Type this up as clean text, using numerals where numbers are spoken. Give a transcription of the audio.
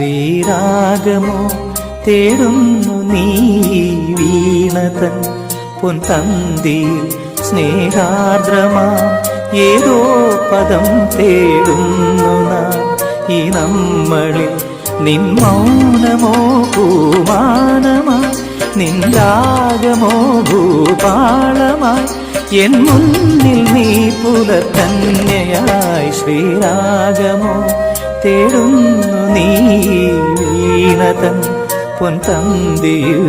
ശ്രീരാഗമോ തേടുന്നു നീ വീണതൻ പൊൻതന്തിയിൽ സ്നേഹാർദ്രമാ ഏതോ പദം തേടുന്നു നാം ഈ നമ്മളിൽ നിൻ മൗനമോ പൂമാനമായി നിൻ രാഗമോ ഭൂപാളമായി എൻ മുന്നിൽ നീ പുലർക്കന്യയായി ശ്രീരാഗമോ തേടുന്നു നീ വീണതൻ പൊൻതന്തിയിൽ